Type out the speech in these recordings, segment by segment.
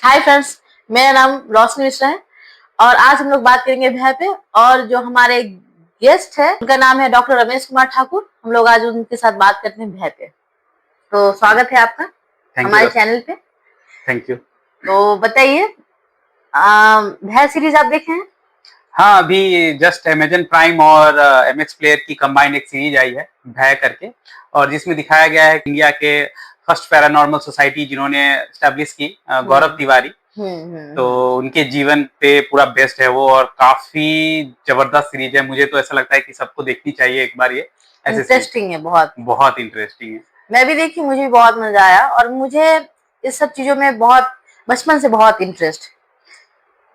Hi friends, मेरा नाम रोशनी मिश्रा है और आज हम लोग बात करेंगे भय पे। और जो हमारे गेस्ट है उनका नाम है डॉक्टर रमेश कुमार ठाकुर। हम लोग आज उनके साथ बात करते हैं भय पे। तो स्वागत है आपका हमारे चैनल पे। Thank you. तो बताइए, भय सीरीज आप देखे हैं? हाँ, अभी जस्ट अमेजन प्राइम और एमएक्स प्लेयर की कंबाइंड एक सीरीज आई है भय करके, और जिसमें दिखाया गया है इंडिया के फर्स्ट पैरानॉर्मल सोसाइटी जिन्होंने स्टैब्लिश की, गौरव तिवारी। तो उनके जीवन पे पूरा बेस्ड है वो, और काफी जबरदस्त सीरीज है। मुझे तो ऐसा लगता है कि सबको देखनी चाहिए एक बार ये। इंटरेस्टिंग है, बहुत इंटरेस्टिंग है। मैं भी देखी, मुझे भी बहुत मजा आया और मुझे इस सब चीजों में बहुत बचपन से बहुत इंटरेस्ट।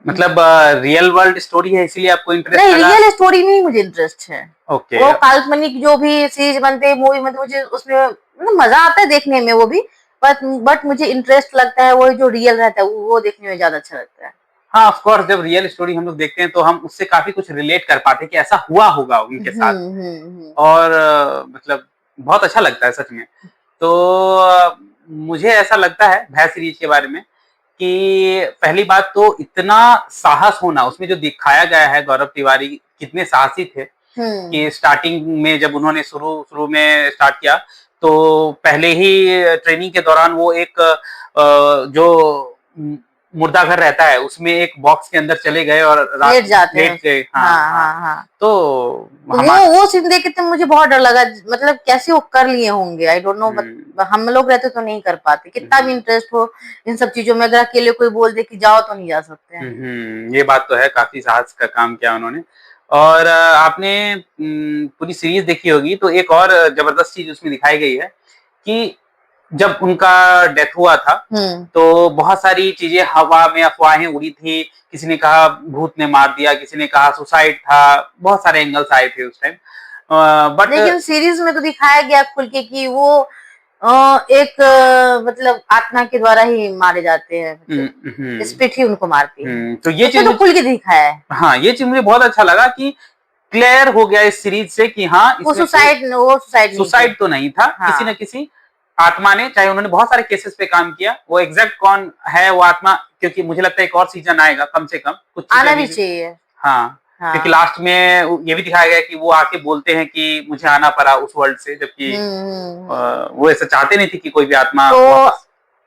मतलब रियल वर्ल्ड स्टोरी है इसीलिए आपको इंटरेस्ट नहीं, लगा? रियल स्टोरी में ही मुझे इंटरेस्ट है। ओके। वो काल्पनिक जो भी सीरीज बनते हैं, मूवी बनते, मुझे उसमें मतलब मजा आता है देखने में वो भी। बट मुझे इंटरेस्ट लगता है वो जो रियल रहता है वो देखने में ज्यादा अच्छा लगता है। हाँ, ऑफ कोर्स, जब रियल स्टोरी हम लोग देखते हैं तो हम उससे काफी कुछ रिलेट कर पाते हैं कि ऐसा हुआ होगा उनके साथ। और मतलब बहुत अच्छा लगता है सच में। तो मुझे ऐसा लगता है भय सीरीज के बारे में कि पहली बात तो इतना साहस होना उसमें जो दिखाया गया है, गौरव तिवारी कितने साहसी थे कि स्टार्टिंग में जब उन्होंने शुरू में स्टार्ट किया तो पहले ही ट्रेनिंग के दौरान वो एक जो मुर्दा घर रहता है उसमें एक बॉक्स के अंदर चले गए और लेट जाते हैं। गए। हाँ। तो वो सीन देख के तो मुझे बहुत डर लगा, मतलब कैसे वो कर लिए होंगे, आई डोंट नो। हम लोग रहते तो नहीं कर पाते, कितना भी इंटरेस्ट हो इन सब चीजों में, अगर अकेले कोई बोल दे कि जाओ तो नहीं जा सकते हैं। ये बात तो है, काफी साहस का काम किया उन्होंने। और आपने पूरी सीरीज देखी होगी तो एक और जबरदस्त चीज उसमें दिखाई गई है कि जब उनका डेथ हुआ था तो बहुत सारी चीजें हवा में अफवाहें उड़ी थी। किसी ने कहा भूत ने मार दिया, किसी ने कहा सुसाइड था, बहुत सारे एंगल्स आए थे उस टाइम। बट लेकिन सीरीज में तो दिखाया गया खुल के कि वो एक मतलब आत्मा के द्वारा ही मारे जाते हैं, स्पिरिट ही उनको मारती है। तो ये चीज तो खुल के दिखाया है। हाँ, ये चीज मुझे बहुत अच्छा लगा कि क्लियर हो गया इस सीरीज से कि हाँ, वो सुसाइड तो नहीं था। हाँ। किसी न किसी आत्मा ने, चाहे उन्होंने बहुत सारे केसेस पे काम किया, वो एग्जैक्ट कौन है वो आत्मा, क्योंकि मुझे लगता है एक और सीजन आएगा कम से कम, कुछ आना भी चाहिए। हाँ, क्योंकि लास्ट में ये भी दिखाया गया कि वो आके बोलते हैं कि मुझे आना पड़ा उस वर्ल्ड से, जबकि वो ऐसा चाहते नहीं थे कि कोई भी आत्मा। तो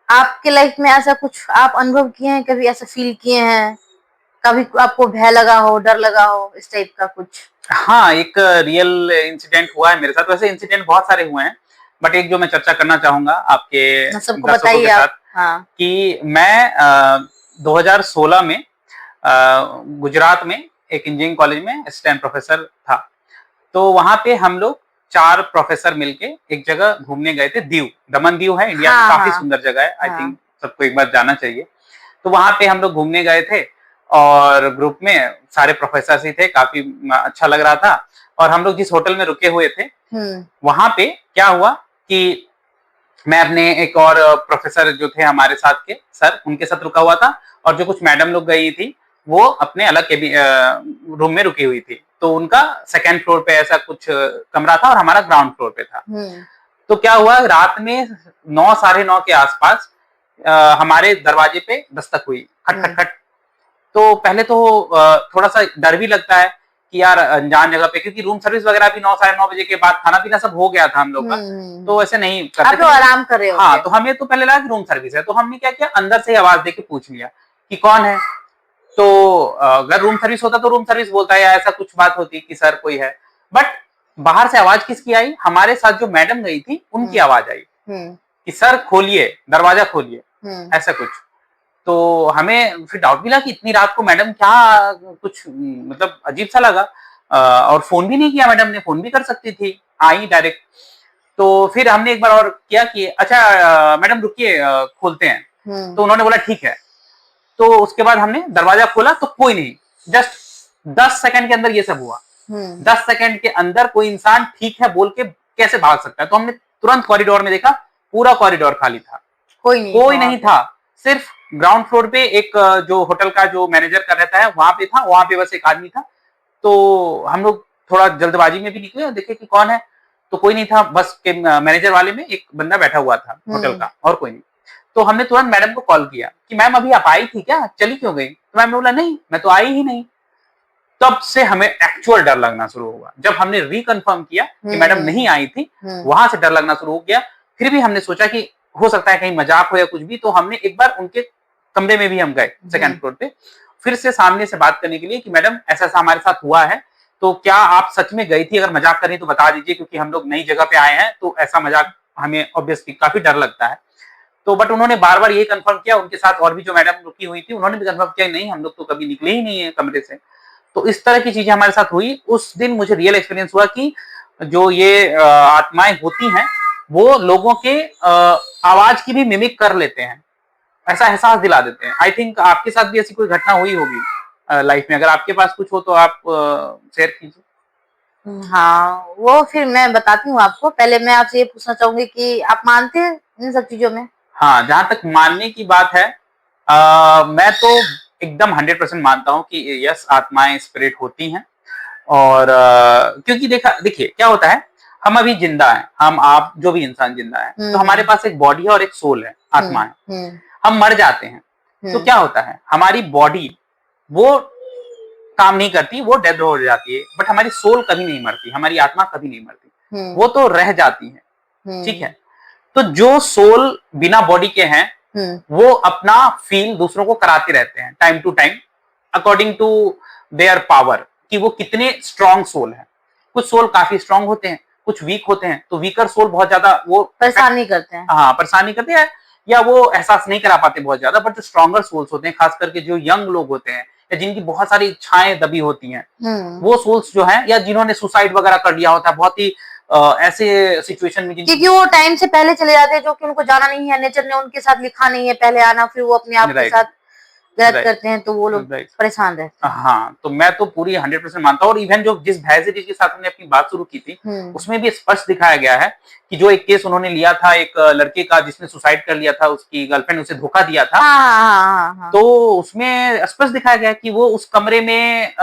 आपके लाइफ में ऐसा कुछ आप अनुभव किए हैं, कभी ऐसा फील किए हैं, कभी आपको भय लगा हो, डर लगा हो, इस टाइप का कुछ? हाँ, एक रियल इंसिडेंट हुआ है मेरे साथ। वैसे इंसिडेंट बहुत सारे हुए हैं, बट एक जो मैं चर्चा करना चाहूंगा आपके सबको बताइए आप। हाँ। कि मैं 2016 में गुजरात में एक इंजीनियरिंग कॉलेज में असिस्टेंट प्रोफेसर था। तो वहां पे हम लोग 4 प्रोफेसर मिलके एक जगह घूमने गए थे, दीव, दमन दीव है इंडिया में, काफी सुंदर जगह है। आई थिंक सबको एक बार जाना चाहिए। तो वहां पे हम लोग घूमने गए थे और ग्रुप में सारे प्रोफेसर ही थे, काफी अच्छा लग रहा था। और हम लोग जिस होटल में रुके हुए थे वहां पे क्या हुआ कि मैं अपने एक और प्रोफेसर जो थे हमारे साथ के सर, उनके साथ रुका हुआ था, और जो कुछ मैडम लोग गई थी वो अपने अलग रूम में रुकी हुई थी। तो उनका सेकेंड फ्लोर पे ऐसा कुछ कमरा था और हमारा ग्राउंड फ्लोर पे था। तो क्या हुआ, रात में 9 साढ़े 9 के आसपास हमारे दरवाजे पे दस्तक हुई, खट खट खट। तो पहले तो थोड़ा सा डर भी लगता है कि यार अनजान जगह पे, क्योंकि रूम सर्विस वगैरह भी 9 साढ़े 9 बजे के बाद, खाना पीना सब हो गया था हम लोग का, तो ऐसे नहीं करते थे, आराम कर रहे हो। हाँ, तो हमें तो पहले लगा कि रूम सर्विस है, तो हमने क्या किया, अंदर से आवाज देके पूछ लिया कि कौन है। तो अगर रूम सर्विस होता तो रूम सर्विस बोलता है या ऐसा कुछ बात होती कि सर कोई है। बट बाहर से आवाज किसकी आई, हमारे साथ जो मैडम गई थी उनकी आवाज आई कि सर खोलिए, दरवाजा खोलिए, ऐसा कुछ। तो हमें फिर डाउट भी लगा कि इतनी रात को मैडम क्या, कुछ मतलब अजीब सा लगा। और फोन भी नहीं किया मैडम ने, फोन भी कर सकती थी, आई डायरेक्ट। तो फिर हमने एक बार और किया कि अच्छा मैडम रुकिए, खोलते हैं। तो उन्होंने बोला ठीक है। तो उसके बाद हमने दरवाजा खोला तो कोई नहीं, जस्ट 10 सेकंड के अंदर ये सब हुआ। 10 सेकंड के अंदर कोई इंसान ठीक है बोल के कैसे भाग सकता है। तो हमने तुरंत कॉरिडोर में देखा, पूरा कॉरिडोर खाली था, कोई नहीं था। सिर्फ ग्राउंड फ्लोर पे एक जो होटल का जो मैनेजर का रहता है वहां पे था, वहां पे बस एक आदमी था। तो हम लोग थोड़ा जल्दबाजी में भी निकले और देखे कि कौन है, तो कोई नहीं था, बस के मैनेजर वाले में एक बंदा बैठा हुआ था होटल का, और कोई नहीं। तो हमने तुरंत मैडम को कॉल किया कि मैम अभी आप आई थी क्या, चली क्यों गई? तो मैम ने बोला नहीं, मैं तो आई ही नहीं। तब से हमें एक्चुअल डर लगना शुरू हुआ। जब हमने रिकन्फर्म किया कि मैडम नहीं आई थी, वहां से डर लगना शुरू हो गया। फिर भी हमने सोचा कि हो सकता है कहीं मजाक हो या कुछ भी, तो हमने एक बार उनके कमरे में भी हम गए सेकंड फ्लोर पे, फिर से सामने से बात करने के लिए कि मैडम ऐसा ऐसा हमारे साथ हुआ है, तो क्या आप सच में गई थी? अगर मजाक कर रही तो बता दीजिए, क्योंकि हम लोग नई जगह पे आए हैं, तो ऐसा मजाक हमें ऑब्वियसली काफी डर लगता है। तो बट उन्होंने बार बार ये कंफर्म किया, उनके साथ और भी जो मैडम रुकी हुई थी उन्होंने भी कंफर्म किया नहीं, हम लोग तो कभी निकले ही नहीं है कमरे से। तो इस तरह की चीजें हमारे साथ हुई। उस दिन मुझे रियल एक्सपीरियंस हुआ कि जो ये आत्माएं होती हैं वो लोगों के आवाज की भी मिमिक कर लेते हैं, ऐसा एहसास दिला देते हैं। आई थिंक आपके साथ भी ऐसी कोई घटना हुई होगी लाइफ में। अगर आपके पास कुछ हो तो आप शेयर कीजिए। हाँ, वो फिर मैं बताती हूँ आपको। पहले मैं आपसे ये पूछना चाहूंगी कि आप मानते हैं इन सब चीजों में? हाँ, जहां तक मानने की बात है, मैं तो एकदम 100% मानता हूँ कि यस, आत्माएं स्पिरिट होती हैं। और क्योंकि देखिए क्या होता है, हम अभी जिंदा हैं, हम आप जो भी इंसान जिंदा है, तो हमारे पास एक बॉडी है और एक सोल है, आत्मा है। हम मर जाते हैं तो क्या होता है, हमारी बॉडी वो काम नहीं करती, वो डेड हो जाती है, बट हमारी सोल कभी नहीं मरती, हमारी आत्मा कभी नहीं मरती, वो तो रह जाती है। ठीक है, तो जो सोल बिना बॉडी के हैं वो अपना फील दूसरों को कराते रहते हैं time to time, according to their power, कि वो कितने स्ट्रॉन्ग सोल है। कुछ सोल काफी स्ट्रॉन्ग होते हैं, कुछ वीक होते हैं, तो वीकर सोल बहुत ज्यादा वो परेशान नहीं करते हैं। हाँ, परेशान नहीं करते हैं, या वो एहसास नहीं करा पाते बहुत ज्यादा। बट जो स्ट्रॉन्गर सोल्स होते हैं, खास करके जो यंग लोग होते हैं या जिनकी बहुत सारी इच्छाएं दबी होती हैं, वो सोल्स जो हैं, या जिन्होंने सुसाइड वगैरह कर लिया होता है बहुत ही ऐसे सिचुएशन में, क्योंकि वो टाइम से पहले चले जाते हैं, जो कि उनको जाना नहीं है, नेचर ने उनके साथ लिखा नहीं है पहले आना, फिर वो अपने आप के साथ गलत करते हैं, तो वो लोग परेशान रहते हैं। हाँ, तो मैं तो पूरी 100% मानता हूँ। और इवन जो जिस भय से जिसके साथ हमने अपनी बात शुरू की थी, उसमें भी स्पष्ट दिखाया गया है कि जो एक केस उन्होंने लिया था एक लड़के का जिसने सुसाइड कर लिया था, उसकी गर्लफ्रेंड उसे धोखा दिया था। हाँ। तो उसमें स्पष्ट दिखाया गया कि वो उस कमरे में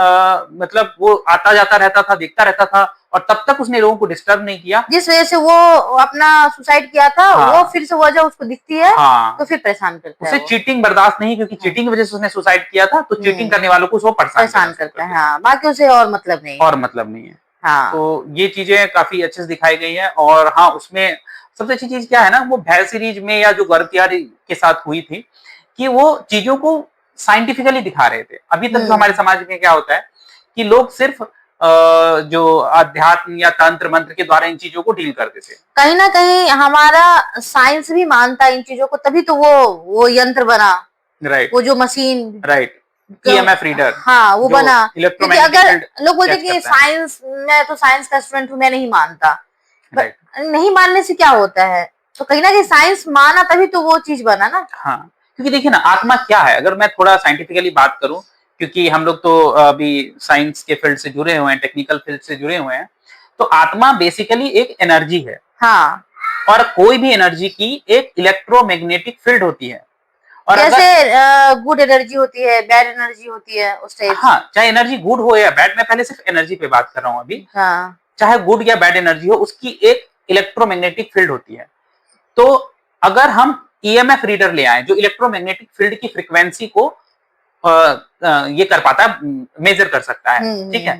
मतलब वो आता जाता रहता था, देखता रहता था, और तब तक उसने लोगों को डिस्टर्ब नहीं किया। जिस वजह से वो अपना सुसाइड किया था, वो फिर से वजह उसको दिखती है, तो फिर परेशान करता है। उसे चीटिंग बर्दाश्त नहीं, क्योंकि चीटिंग की वजह से उसने सुसाइड किया था, तो चीटिंग करने वालों को वो परेशान करता है। हाँ, बाकी उसे और मतलब नहीं है। हाँ, तो ये चीजें काफी अच्छे से दिखाई गई है। और हाँ, उसमें सबसे अच्छी चीज क्या है ना, वो भय सीरीज में या जो गर्भ तिहारी के साथ हुई थी, कि वो चीजों को साइंटिफिकली दिखा रहे थे। अभी तक जो हमारे समाज में क्या होता है कि लोग सिर्फ जो अध्यात्म या तंत्र मंत्र के द्वारा इन चीजों को डील करते थे। कहीं ना कहीं हमारा साइंस भी मानता है इन चीजों को, तभी तो वो यंत्र बना, राइट, वो जो मशीन, राइट, ईएमएफ रीडर, हाँ, वो बना। क्योंकि अगर लोग बोलते कैच कि साइंस, मैं तो साइंस का स्टूडेंट हूँ, मैं नहीं मानता, बट नहीं मानने से क्या होता है, तो कहीं ना कहीं साइंस माना तभी तो वो चीज बना ना। हाँ, क्योंकि देखिए ना, आत्मा क्या है, अगर मैं थोड़ा साइंटिफिकली बात करूं, क्योंकि हम लोग तो अभी साइंस के फील्ड से जुड़े हुए हैं, टेक्निकल फील्ड से जुड़े हुए हैं, तो आत्मा बेसिकली एक एनर्जी है। हाँ, और कोई भी एनर्जी की एक इलेक्ट्रोमैग्नेटिक फील्ड होती है। और जैसे गुड एनर्जी होती है, बैड एनर्जी होती है, उस टाइप। हाँ, चाहे एनर्जी गुड हो या बैड, मैं पहले सिर्फ एनर्जी पे बात कर रहा हूँ अभी। हाँ, चाहे चाहे गुड या बैड एनर्जी हो, उसकी एक इलेक्ट्रोमैग्नेटिक फील्ड होती है। तो अगर हम ईएमएफ रीडर ले आए जो इलेक्ट्रोमैग्नेटिक फील्ड की फ्रीक्वेंसी को ये कर पाता है, मेजर कर सकता है, ठीक है,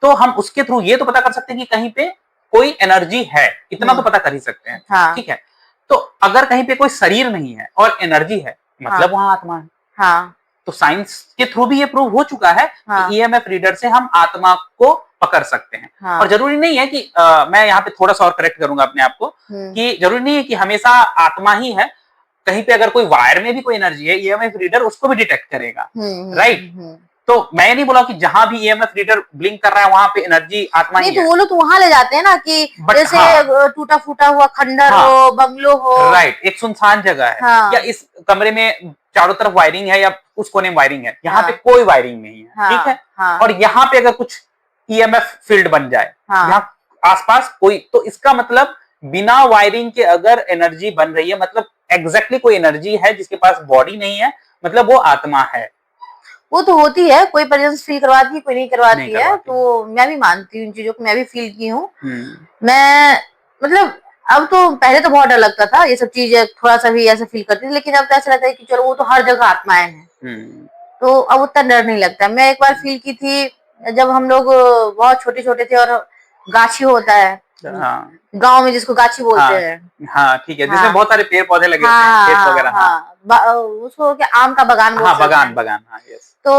तो हम उसके थ्रू ये तो पता कर सकते हैं कि कहीं पे कोई एनर्जी है, इतना तो पता कर ही सकते हैं। हाँ, ठीक है, तो अगर कहीं पे कोई शरीर नहीं है और एनर्जी है, मतलब वहां आत्मा है। हाँ, तो साइंस के थ्रू भी ये प्रूव हो चुका है कि ईएमएफ रीडर से हम आत्मा को पकड़ सकते हैं। हाँ। और जरूरी नहीं है कि मैं यहाँ पे थोड़ा सा और करेक्ट करूंगा अपने आप को, कि जरूरी नहीं है कि हमेशा आत्मा ही है। कहीं पे अगर कोई वायर में भी कोई एनर्जी है, ईएमएफ रीडर उसको भी डिटेक्ट करेगा, राइट। तो मैं नहीं बोला कि जहां भी ईएमएफ रीडर ब्लिंक कर रहा है वहां पे एनर्जी आत्मा ही है। तो वो लोग तो वहां ले जाते हैं ना, कि जैसे टूटा फूटा हुआ खंडर हो, बंगलो हो, राइट, एक सुनसान जगह है, या इस कमरे में चारों तरफ वायरिंग है, या उस कोने में वायरिंग है, यहाँ पे कोई वायरिंग नहीं है, ठीक है। और यहाँ पे अगर कुछ ईएमएफ फील्ड बन जाए, यहाँ आसपास कोई, तो इसका मतलब बिना वायरिंग के अगर एनर्जी बन रही है, मतलब एग्जैक्टली कोई एनर्जी है जिसके पास बॉडी नहीं है, मतलब वो आत्मा है। वो तो होती है, कोई प्रेजेंस फील करवाती है, कोई नहीं करवाती है। तो मैं भी मानती हूँ इन चीजों को, मैं भी फील की हूँ। मैं मतलब अब तो पहले तो बहुत डर लगता था, ये सब चीजें थोड़ा सा भी ऐसा फील करती थी, लेकिन अब तो ऐसा लगता है कि चलो वो तो हर जगह आत्माएं हैं, तो अब उतना डर नहीं लगता। मैं एक बार फील की थी जब हम लोग बहुत छोटे छोटे थे और गाछी होता है गांव में जिसको गाछी बोलते हैं। हाँ ठीक है, जिसमें बहुत सारे पेड़ पौधे लगे हाँ, होते हैं, खेत वगैरह। उसको क्या आम का बगान बोलते हैं। बगान हाँ, यस। तो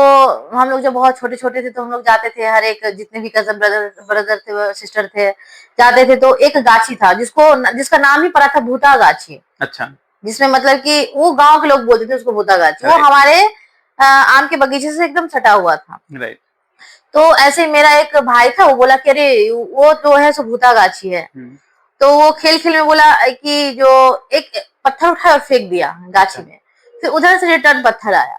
हम लोग जब बहुत छोटे छोटे थे तो हम लोग जाते थे, हर एक जितने भी कजन ब्रदर थे सिस्टर थे जाते थे, तो एक गाछी था जिसका नाम ही पड़ा था भूता गाछी। अच्छा। जिसमें मतलब कि वो गांव के लोग बोलते थे उसको भूता गाछी। वो हमारे आम के बगीचे से एकदम सटा हुआ था। राइट। तो ऐसे मेरा एक भाई था, वो बोला कि अरे वो तो है सो भूता गाछी है। तो वो खेल खेल में बोला कि जो एक पत्थर उठाया और फेंक दिया गाछी में, फिर उधर से रिटर्न पत्थर आया।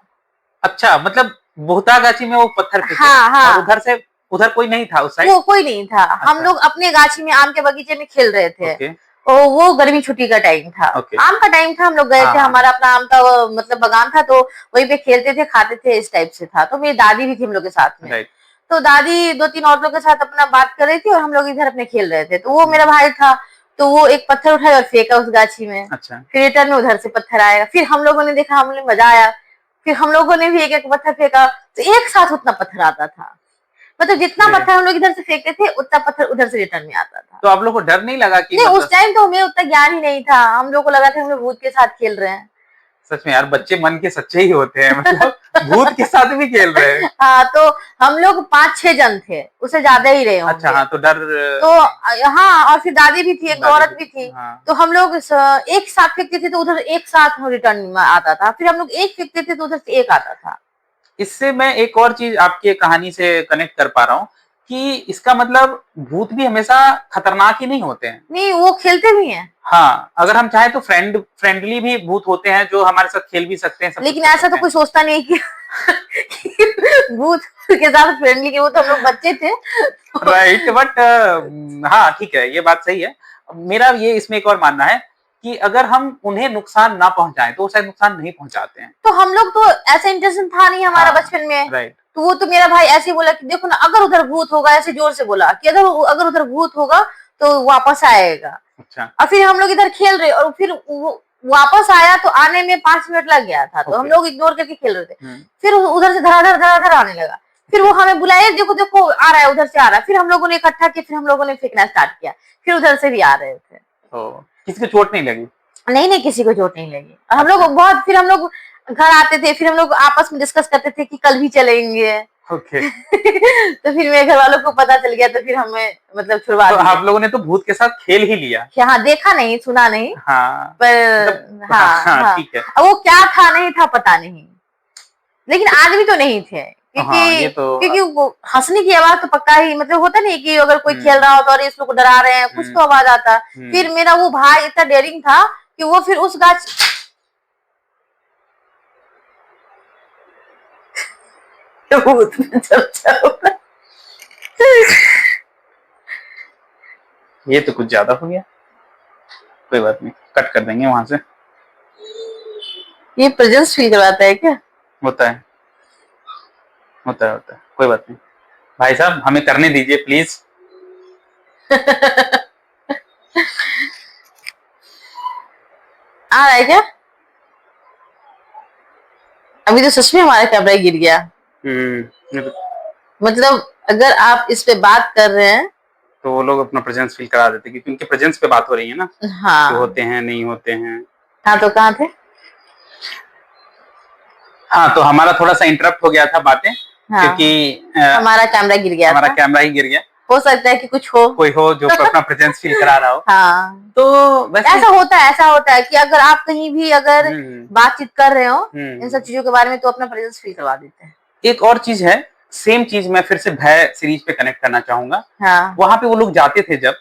अच्छा, मतलब भूता गाछी में वो पत्थर फेंके। हाँ। और उधर कोई नहीं था उस साइड? वो कोई नहीं था। अच्छा। हम लोग अपने गाछी में आम के बगीचे में खेल रहे थे। और वो गर्मी छुट्टी का टाइम था। आम का टाइम था, हम लोग गए थे, हमारा अपना आम का मतलब बगान था, तो वहीं पे खेलते थे खाते थे, इस टाइप से था। तो मेरी दादी भी थी हम लोग के साथ में। तो दादी 2-3 औरतों के साथ अपना बात कर रही थी और हम लोग इधर अपने खेल रहे थे। तो वो मेरा भाई था, तो वो एक पत्थर उठाया और फेंका उस गाछी में। अच्छा। फिर रिटर्न में उधर से पत्थर आया, फिर हम लोगों ने देखा, हमने मजा आया, फिर हम लोगों ने भी एक एक पत्थर फेंका, तो एक साथ उतना पत्थर आता था। मतलब जितना पत्थर हम लोग इधर से फेंकते थे उतना पत्थर उधर से रिटर्न में आता था। तो आप लोग को डर नहीं लगा कि? नहीं, उस टाइम तो हमें उतना ज्ञान ही नहीं था, हम लोग को लगा था हम लोग भूत के साथ खेल रहे हैं। सच में यार, बच्चे मन के सच्चे ही होते हैं, मतलब भूत के साथ भी खेल रहे हैं। हाँ, तो हम लोग 5-6 जन थे, उससे ज्यादा ही रहे होंगे। अच्छा, हाँ, तो डर तो हाँ, और फिर दादी भी थी, एक औरत भी थी। तो हम लोग एक साथ फेंकते थे तो उधर एक साथ रिटर्न में आता था, फिर हम लोग एक फेंकते थे तो उधर से एक आता था। इससे मैं एक और चीज आपकी कहानी से कनेक्ट कर पा रहा हूँ कि इसका मतलब भूत भी हमेशा खतरनाक ही नहीं होते हैं। नहीं, वो खेलते भी हैं। हाँ, अगर हम चाहें तो फ्रेंडली भी भूत होते हैं जो हमारे साथ खेल भी सकते हैं। लेकिन ऐसा तो कोई सोचता नहीं कि भूत के साथ फ्रेंडली के, वो तो हम लोग बच्चे थे। राइट, बट हाँ ठीक है, ये बात सही है। मेरा ये इसमें एक और मानना है कि अगर हम उन्हें नुकसान ना पहुंचाएं तो शायद नुकसान नहीं पहुंचाते हैं। तो हम लोग तो ऐसा इंटेंशन था नहीं हमारा बचपन में। राइट। तो वो तो मेरा भाई ऐसे ही बोला कि देखो ना, अगर उधर भूत होगा, ऐसे जोर से बोला कि अगर उधर भूत होगा तो वापस आएगा। अच्छा। और फिर हम लोग इधर खेल रहे और फिर वो वापस आया, तो आने में 5 मिनट लग गया था। तो हम लोग इग्नोर करके खेल रहे थे। फिर उधर से धड़ाधड़ आने लगा, फिर वो हमें बुलाया, देखो देखो आ रहा है, उधर से आ रहा है। फिर हम लोगों ने इकट्ठा किया, फिर हम लोगों ने फेंकना स्टार्ट किया, फिर उधर से भी आ रहे थे। किसी को चोट नहीं लगी? नहीं, किसी को चोट नहीं लगी। हम लोग बहुत, फिर हम लोग घर आते थे, फिर हम लोग आपस में डिस्कस करते थे कि कल भी चलेंगे। ओके। तो फिर मेरे घर वालों को पता चल गया, तो फिर हमें मतलब छुड़वा दिया। तो आप लोगों ने तो भूत के साथ खेल ही लिया। हाँ, देखा नहीं, सुना नहीं। हाँ, पर हाँ, ठीक है। वो क्या था नहीं था पता नहीं, लेकिन आदमी तो नहीं थे, क्योंकि क्योंकि हंसने की आवाज तो पक्का ही, मतलब होता नहीं कि अगर कोई खेल रहा हो तो अरे इस लोग को डरा रहे हैं, कुछ तो आवाज आता। फिर मेरा वो भाई इतना डेयरिंग था कि वो फिर उस गाछ ये तो कुछ ज्यादा हो गया, कोई बात नहीं, कट कर देंगे वहां से। ये प्रेजेंस फील करवाता है क्या? होता है, कोई बात नहीं। भाई साहब, हमें करने दीजिए प्लीज। आ रहा है क्या? अभी तो सच में हमारा कैमरा गिर गया। मतलब अगर आप इस पे बात कर रहे हैं तो वो लोग अपना प्रेजेंस फील करा देते, क्योंकि उनके प्रेजेंस पे बात हो रही है ना। हाँ, तो होते हैं नहीं होते हैं। हाँ, तो कहाँ थे? हाँ, तो हमारा थोड़ा सा इंटरप्ट हो गया था बातें। हाँ, क्योंकि हमारा कैमरा गिर गया। हमारा कैमरा ही गिर गया। हो सकता है कि कुछ हो, कोई हो जो अपना प्रेजेंस फील करा रहा हो। हाँ, तो वैसे ऐसा होता है कि अगर आप कहीं भी अगर बातचीत कर रहे हो इन सब चीजों के बारे में, तो अपना प्रेजेंस फील करवा देते हैं। एक और चीज है, सेम चीज मैं फिर से भय सीरीज पे कनेक्ट करना चाहूंगा। हाँ। वहां पे वो लोग जाते थे जब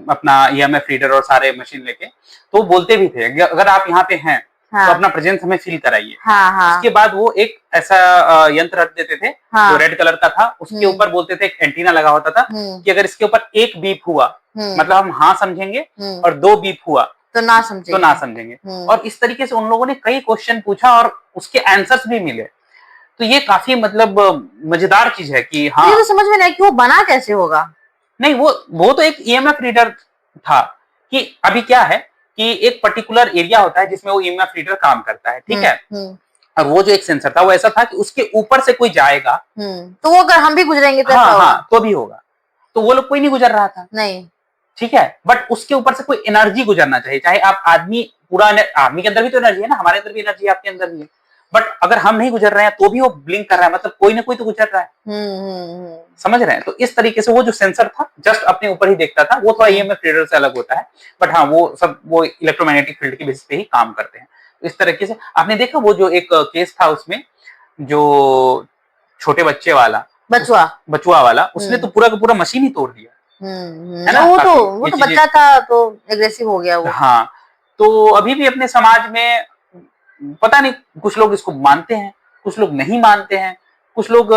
अपना EMF रीडर और सारे मशीन लेके, तो वो बोलते भी थे अगर आप यहाँ पे हैं तो अपना प्रेजेंस हमें फील कराइए। उसके बाद वो एक ऐसा यंत्र रख देते थे जो रेड कलर का था, उसके ऊपर बोलते थे, एक एंटीना लगा होता था कि अगर इसके ऊपर एक बीप हुआ मतलब हम हाँ समझेंगे, और 2 बीप हुआ तो ना समझेंगे। और इस तरीके से उन लोगों ने कई क्वेश्चन पूछा और उसके आंसर्स भी मिले। तो ये काफी मतलब मजेदार चीज है कि हाँ, ये तो समझ में नहीं कि वो बना कैसे होगा। नहीं, वो तो एक EMF रीडर था कि अभी क्या है कि एक पर्टिकुलर एरिया होता है जिसमें वो ईएमएफ रीडर काम करता है, ठीक है। और वो जो एक सेंसर था वो ऐसा था कि उसके ऊपर से कोई जाएगा तो वो अगर हम भी गुजरेंगे तो हाँ तो भी होगा। तो वो लोग कोई नहीं गुजर रहा था, नहीं, ठीक है। बट उसके ऊपर से कोई एनर्जी गुजरना चाहिए, चाहे आप आदमी पूरा आदमी के अंदर भी तो एनर्जी है ना, हमारे अंदर भी एनर्जी है, आपके अंदर भी है। बट अगर हम नहीं गुजर रहे हैं तो भी वो ब्लिंक कर रहा है, मतलब कोई ना कोई तो गुजर रहा है। समझ रहे हैं? तो इस तरीके से वो जो सेंसर था जस्ट अपने ऊपर ही देखता था, वो थोड़ा ईएमएफ रीडर से अलग होता है। बट हाँ वो सब वो इलेक्ट्रोमैग्नेटिक फील्ड की बेसिस पे ही काम करते हैं। इस तरीके से आपने देखा वो जो एक केस था उसमें, जो छोटे बच्चे वाला बचुआ वाला, उसने तो पूरा का पूरा मशीन ही तोड़ दिया, है ना। वो तो बच्चा था तो एग्रेसिव हो गया वो। हाँ, तो अभी भी अपने समाज में पता नहीं, कुछ लोग इसको मानते हैं, कुछ लोग नहीं मानते हैं, कुछ लोग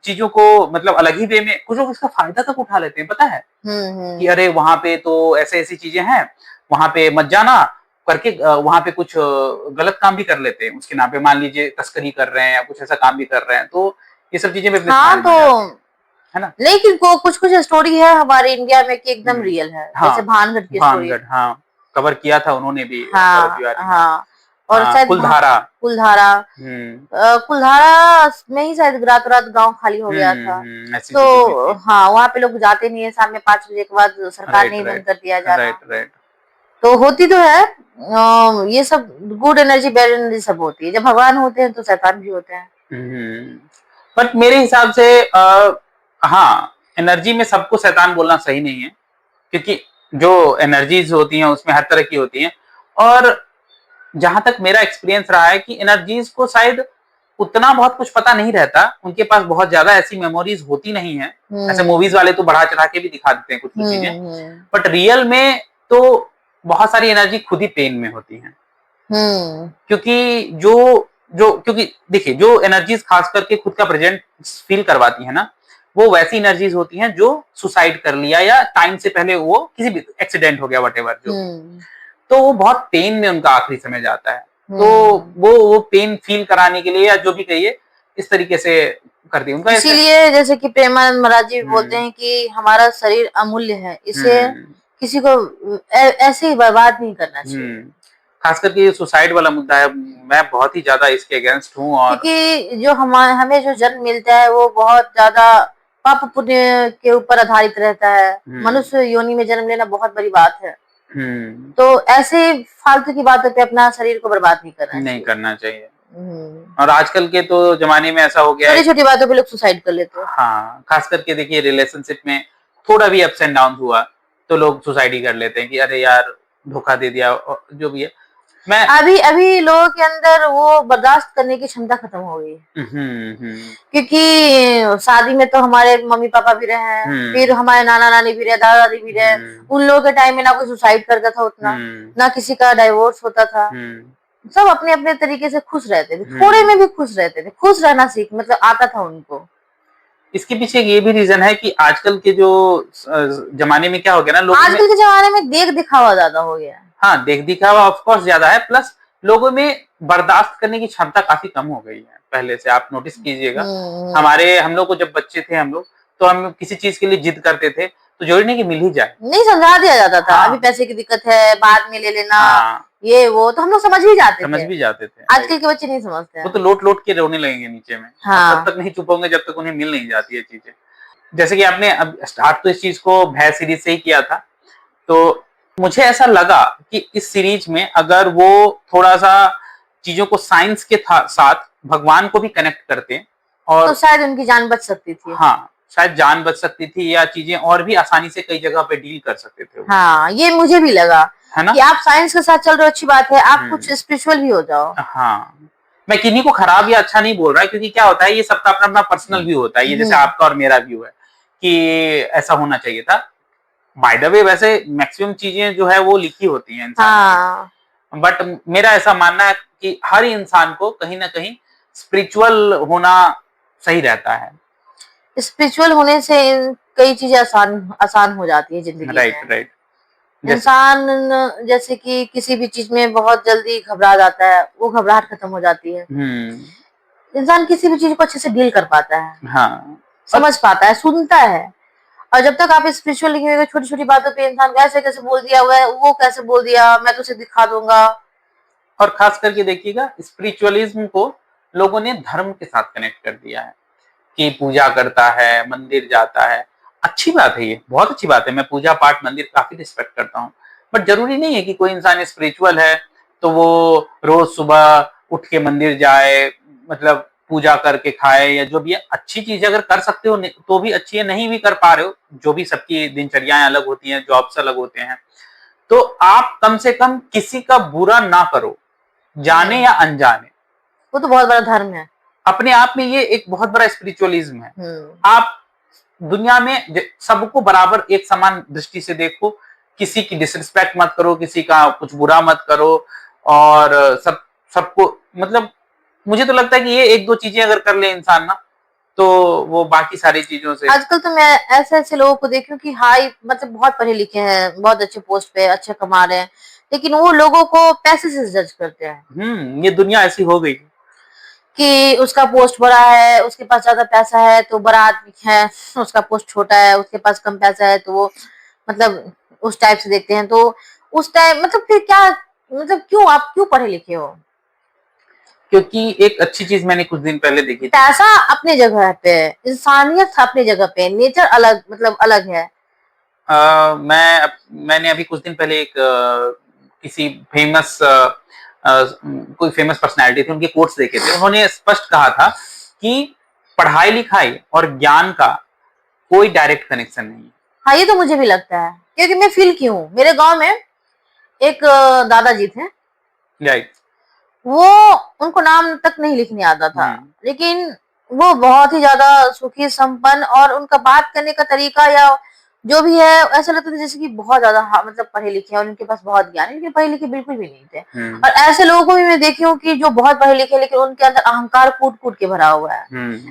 चीजों को मतलब अलग ही वे में, कुछ लोग इसका फायदा तक उठा लेते हैं, पता है कि अरे वहां पे तो ऐसे ऐसी चीजें हैं, वहां पे मत जाना करके वहां पे कुछ गलत काम भी कर लेते हैं उसके नाम पे, मान लीजिए तस्करी कर रहे हैं या कुछ ऐसा काम भी कर रहे हैं। तो ये सब चीजें हाँ तो है ना। लेकिन कुछ कुछ स्टोरी है हमारे इंडिया में कि एकदम रियल है, जैसे भानगढ़ की स्टोरी। हाँ कवर किया था उन्होंने भी। हाँ और शायद कुलधारा में ही शायद रातों रात गांव खाली हो गया था। तो हाँ वहाँ पे लोग जाते नहीं है, शाम में 5 बजे के बाद सरकार ने बंद कर दिया जा रहा। तो होती तो है ये सब, गुड एनर्जी बैड एनर्जी सब होती है। जब भगवान होते हैं तो शैतान भी होते हैं। बट मेरे हिसाब से हाँ एनर्जी में सबको शैतान बोलना सही नहीं है, क्योंकि जो एनर्जीज होती हैं उसमें हर तरह की होती हैं। और जहां तक मेरा एक्सपीरियंस रहा है कि एनर्जीज को शायद उतना बहुत कुछ पता नहीं रहता, उनके पास बहुत ज्यादा ऐसी मेमोरीज होती नहीं है। ऐसे मूवीज वाले तो बढ़ा चढ़ा के भी दिखा देते हैं कुछ कुछ चीजें, बट रियल में तो बहुत सारी एनर्जी खुद ही पेन में होती है। क्योंकि क्योंकि देखिए जो एनर्जीज खास करके खुद का प्रेजेंट फील करवाती है ना, वो वैसी एनर्जीज होती हैं जो सुसाइड कर लिया या टाइम से पहले वो किसी भी एक्सीडेंट हो गया व्हाटएवर जो, तो वो बहुत पेन में उनका आखिरी समय जाता है। तो वो पेन फील कराने के लिए या जो भी कहिए इस तरीके से करती है उनका। इसीलिए जैसे कि प्रेमानंद महाराज जी बोलते हैं कि हमारा शरीर अमूल्य है, इसे किसी को ऐसे ही बर्बाद नहीं करना चाहिए। खास करके ये सुसाइड वाला मुद्दा है, मैं बहुत ही ज्यादा इसके अगेंस्ट हूँ। और क्योंकि जो हमें जो जन्म मिलता है वो बहुत ज्यादा पाप पुण्य के ऊपर आधारित रहता है। मनुष्य योनि में जन्म लेना बहुत बड़ी बात है। तो ऐसे फालतू की बातों पे अपना शरीर को बर्बाद नहीं करना चाहिए। और आजकल के तो जमाने में ऐसा हो गया है, छोटी छोटी बातों पे लोग सुसाइड कर लेते हैं। हाँ खास करके देखिए रिलेशनशिप में थोड़ा भी अप्स एंड डाउन हुआ तो लोग सुसाइड ही कर लेते हैं कि अरे यार धोखा दे दिया, जो भी है। मैं अभी लोगों के अंदर वो बर्दाश्त करने की क्षमता खत्म हो गई है। क्योंकि शादी में तो हमारे मम्मी पापा भी रहे हैं, फिर हमारे नाना नानी भी रहे, दादा दादी भी रहे। उन लोगों के टाइम में ना कोई सुसाइड करता था उतना, ना किसी का डाइवोर्स होता था। सब अपने अपने तरीके से खुश रहते थे, थोड़े में भी खुश रहते थे। खुश रहना सीख मतलब आता था उनको। इसके पीछे ये भी रीजन है कि आजकल के जो जमाने में क्या हो गया ना, लोग आजकल के जमाने में देख दिखावा ज्यादा हो गया। हाँ देख दिखावा ऑफ कोर्स ज्यादा है, प्लस लोगों में बर्दाश्त करने की क्षमता काफी कम हो गई है पहले से। आप नोटिस कीजिएगा, हम लोग को जब बच्चे थे हम लोग, तो हम किसी चीज के लिए जिद करते थे तो जरूरी नहीं कि मिल ही जाए, नहीं समझा दिया जाता था। अभी पैसे की दिक्कत है, बाद में ले लेना, ये वो तो हम लोग समझ भी जाते थे। आजकल के बच्चे नहीं समझते हैं, वो तो लोट लोट के रोने लगेंगे नीचे में। तब तक नहीं चुप होंगे जब तक उन्हें मिल नहीं जाती है चीजें। जैसे कि आपने अब स्टार्ट तो इस चीज को भय सीरीज से ही किया था, तो मुझे ऐसा लगा कि इस सीरीज में अगर वो थोड़ा सा चीजों को साइंस के साथ भगवान को भी कनेक्ट करते और तो शायद उनकी जान बच सकती थी। हाँ शायद जान बच सकती थी, या चीजें और भी आसानी से कई जगह पे डील कर सकते थे। हाँ ये मुझे भी लगा, है ना, कि आप साइंस के साथ चल रहे हो, अच्छी बात है, आप कुछ स्पिरिचुअल भी हो जाओ। हाँ मैं किन्हीं को खराब या अच्छा नहीं बोल रहा है, क्योंकि क्या होता है ये सबका अपना अपना पर्सनल व्यू होता है। ये जैसे आपका और मेरा व्यू है कि ऐसा होना चाहिए था। बाय द वे वैसे मैक्सिमम चीजें जो है वो लिखी होती हैं इंसान, बट मेरा ऐसा मानना है कि हर इंसान को कहीं ना कहीं स्पिरिचुअल होना सही रहता है। स्पिरिचुअल होने से कई चीजें आसान हो जाती है जिंदगी में। राइट। इंसान जैसे कि किसी भी चीज में बहुत जल्दी घबरा जाता है, वो घबराहट खत्म हो जाती है। इंसान किसी भी चीज को अच्छे से डील कर पाता है, हाँ, समझ पाता है, सुनता है। और जब तक आप स्पिरिचुअल नहीं होंगे, छोटी छोटी बातों पे इंसान कैसे कैसे बोल दिया हुआ है, वो कैसे बोल दिया, मैं तुझे दिखा दूंगा। और खास करके देखिएगा, स्पिरिचुअलिज्म को लोगों ने धर्म के साथ कनेक्ट कर दिया है कि पूजा करता है, मंदिर जाता है। अच्छी बात है, ये बहुत अच्छी बात है। मैं पूजा पाठ मंदिर काफी रिस्पेक्ट करता हूँ, बट जरूरी नहीं है कि कोई इंसान स्पिरिचुअल है तो वो रोज सुबह उठ के मंदिर जाए, मतलब पूजा करके खाए या जो भी है। अच्छी चीज अगर कर सकते हो तो भी अच्छी है, नहीं भी कर पा रहे हो, जो भी सबकी दिनचर्याएं अलग होती हैं, जॉब्स अलग होते हैं, तो आप कम से कम किसी का बुरा ना करो, जाने या अनजाने। वो तो बहुत बड़ा धर्म है। अपने आप में ये एक बहुत बड़ा स्पिरिचुअलिज्म है। आप दुनिया में सबको बराबर एक समान दृष्टि से देखो, किसी की डिसरिस्पेक्ट मत करो, किसी का कुछ बुरा मत करो, और सबको मतलब मुझे तो लगता है कि ये एक दो चीजें अगर कर ले इंसान ना, तो वो बाकी सारी चीजों से। आजकल तो मैं ऐसे ऐसे लोगों को देख रही हूँ कि हाई मतलब बहुत पढ़े लिखे हैं, बहुत अच्छे पोस्ट पे अच्छे कमा रहे हैं, लेकिन वो लोगों को पैसे से जज करते हैं। ये दुनिया ऐसी हो गई कि उसका पोस्ट बड़ा है, उसके पास ज्यादा पैसा है तो बड़ा आदमी है, उसका पोस्ट छोटा है, उसके पास कम पैसा है तो वो मतलब उस टाइप से देखते हैं। तो उस टाइम मतलब फिर क्या, मतलब क्यों आप क्यों पढ़े लिखे हो? क्योंकि एक अच्छी चीज मैंने कुछ दिन पहले देखी थी। पैसा अपनी जगह पे, इंसानियत अपनी जगह पे, नेचर अलग मतलब अलग है। मैंने अभी कुछ दिन पहले एक किसी फेमस कोई फेमस पर्सनालिटी थी, उनके कोट्स देखे थे। उन्होंने स्पष्ट कहा था कि पढ़ाई लिखाई और ज्ञान का कोई डायरेक्ट कनेक्शन नहीं है। हाँ, ये तो मुझे भी लगता है, क्योंकि मैं फील की हूँ। मेरे गांव में एक दादाजी थे, राइट। वो उनको नाम तक नहीं लिखने आता था, लेकिन वो बहुत ही ज्यादा सुखी संपन्न, और उनका बात करने का तरीका या जो भी है ऐसा लगता था जैसे कि बहुत ज्यादा मतलब पढ़े लिखे हैं और इनके पास बहुत ज्ञान है। इनके पढ़े लिखे बिल्कुल भी नहीं थे। और ऐसे लोगों को भी मैं देखी हूँ कि जो बहुत पढ़े लिखे लेकिन उनके अंदर अहंकार कूट कूट के भरा हुआ है।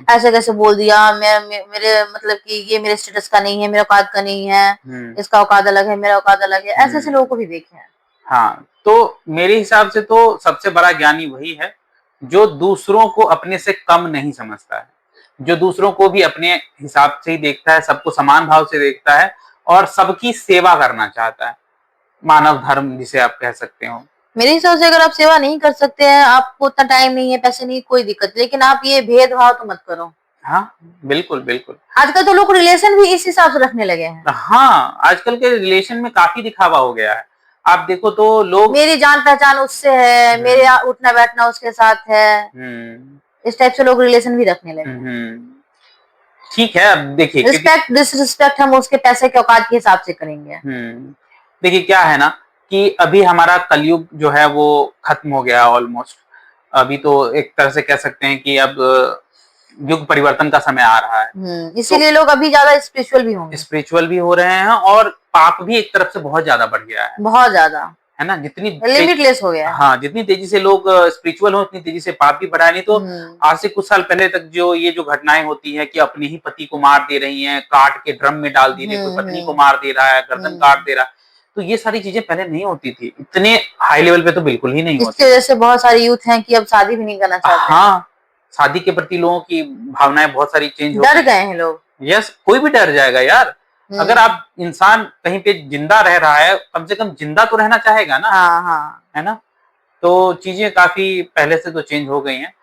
ऐसे कैसे बोल दिया, मेरे मतलब कि ये मेरे स्टेटस का नहीं है, मेरा औकात का नहीं है, इसका औकात अलग है, मेरा औकात अलग है। ऐसे ऐसे लोगों को भी देखे हैं। हाँ, तो मेरे हिसाब से तो सबसे बड़ा ज्ञानी वही है जो दूसरों को अपने से कम नहीं समझता है, जो दूसरों को भी अपने हिसाब से ही देखता है, सबको समान भाव से देखता है और सबकी सेवा करना चाहता है। मानव धर्म जिसे आप कह सकते हो। मेरे हिसाब से अगर आप सेवा नहीं कर सकते हैं, आपको उतना टाइम नहीं है, पैसे नहीं, कोई दिक्कत, लेकिन आप ये भेदभाव तो मत करो। हाँ, बिल्कुल बिल्कुल। आजकल तो लोग रिलेशन भी इस हिसाब से रखने लगे हैं। हाँ, आजकल के रिलेशन में काफी दिखावा हो गया है। आप देखो तो लोग मेरी जान पहचान उससे है, मेरे उठना बैठना उसके साथ है, इस टाइप से लोग रिलेशन भी रखने लगे। ठीक है, अब देखिए रिस्पेक्ट डिसरिस्पेक्ट हम उसके पैसे के औकात के हिसाब से करेंगे। देखिए क्या है ना कि अभी हमारा कलयुग जो है वो खत्म हो गया ऑलमोस्ट। अभी तो एक तरह से कह सकते हैं कि अब युग परिवर्तन का समय आ रहा है। इसीलिए लोग अभी ज्यादा स्पिरिचुअल भी होंगे, स्पिरिचुअल भी हो रहे हैं, और पाप भी एक तरफ से बहुत ज्यादा बढ़ गया है, बहुत ज्यादा, है ना। जितनी लिमिटलेस हो गया है। हाँ, जितनी तेजी से लोग स्पिरिचुअल हो उतनी तेजी से पाप भी बढ़ा है। नहीं तो आज से कुछ साल पहले तक जो ये जो घटनाएं होती है कि अपने ही पति को मार दे रही हैं, काट के ड्रम में डाल दे रही है, कोई पत्नी को मार दे रहा है, गर्दन काट दे रहा है, तो ये सारी चीजें पहले नहीं होती थी, इतने हाई लेवल पे तो बिल्कुल ही नहीं होती। इसकी वजह से बहुत सारी यूथ हैं कि अब शादी भी नहीं करना चाहते। हाँ, शादी के प्रति लोगों की भावनाएं बहुत सारी चेंज हो डर गए हैं लोग। यस, कोई भी डर जाएगा यार। अगर आप इंसान कहीं पे जिंदा रह रहा है, कम से कम जिंदा तो रहना चाहेगा ना। हाँ, हाँ। है ना। तो चीजें काफी पहले से तो चेंज हो गई हैं।